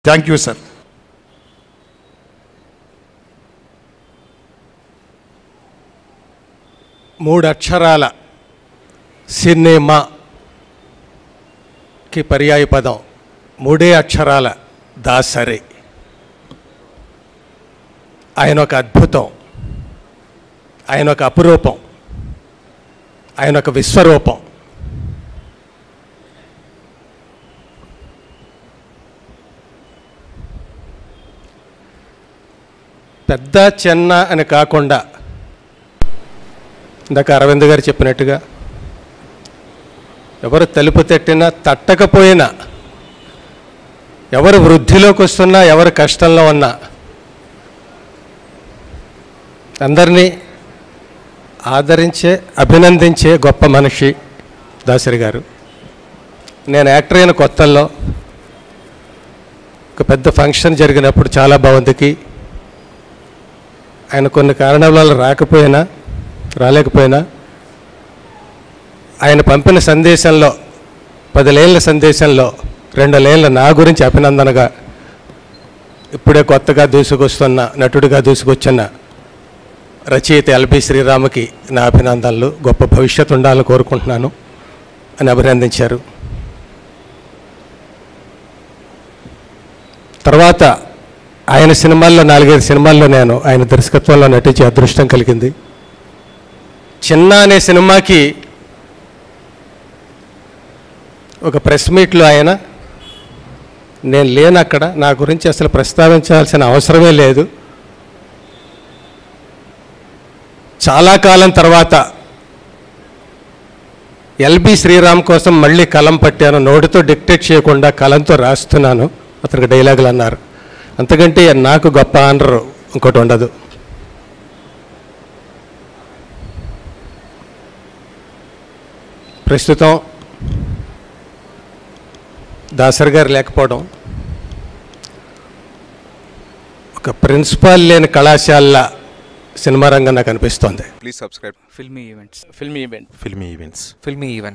Thank you, sir. మూడు అక్షరాల సినిమాకి పర్యాయ పదం మూడే అక్షరాల దాసరి. ఆయన ఒక అద్భుతం, ఆయన ఒక అపురూపం, ఆయన ఒక విశ్వరూపం. పెద్ద చిన్న అని కాకుండా ఇందాక అరవింద్ గారు చెప్పినట్టుగా ఎవరు తలుపు తట్టినా తట్టకపోయినా, ఎవరు వృద్ధిలోకి వస్తున్నా, ఎవరు కష్టంలో ఉన్నా అందరినీ ఆదరించే అభినందించే గొప్ప మనిషి దాసరి గారు. నేను యాక్టర్ అయిన కొత్తల్లో ఒక పెద్ద ఫంక్షన్ జరిగినప్పుడు చాలా బాగుందికి ఆయన కొన్ని కారణాల వల్ల రాలేకపోయినా ఆయన పంపిన సందేశంలో 10 లేళ్ల సందేశంలో 2 లేళ్ల నా గురించి అభినందనగా ఇప్పుడే కొత్తగా దూసుకొస్తున్న నటుడిగా దూసుకొచ్చిన రచయిత ఎల్బి శ్రీరామ్కి నా అభినందనలు, గొప్ప భవిష్యత్తు ఉండాలని కోరుకుంటున్నాను అని అభినందించారు. తర్వాత ఆయన సినిమాల్లో 4-5 సినిమాల్లో నేను ఆయన దర్శకత్వంలో నటించే అదృష్టం కలిగింది. చిన్న అనే సినిమాకి ఒక ప్రెస్ మీట్లో ఆయన, నేను లేను అక్కడ, నా గురించి అసలు ప్రస్తావించాల్సిన అవసరమే లేదు, చాలా కాలం తర్వాత ఎల్బి శ్రీరామ్ కోసం మళ్ళీ కలం పట్టాను, నోటితో డిక్టేట్ చేయకుండా కలంతో రాస్తున్నాను అతనికి డైలాగులు అన్నారు. అంతకంటే నాకు గొప్ప ఆనర్ ఇంకోటి ఉండదు. ప్రస్తుతం దాసరి గారు లేకపోవడం ఒక ప్రిన్సిపాల్ లేని కళాశాల సినిమా రంగం నాకు అనిపిస్తోంది. Please subscribe. Filmy Events. Filmy Events. Filmy Events.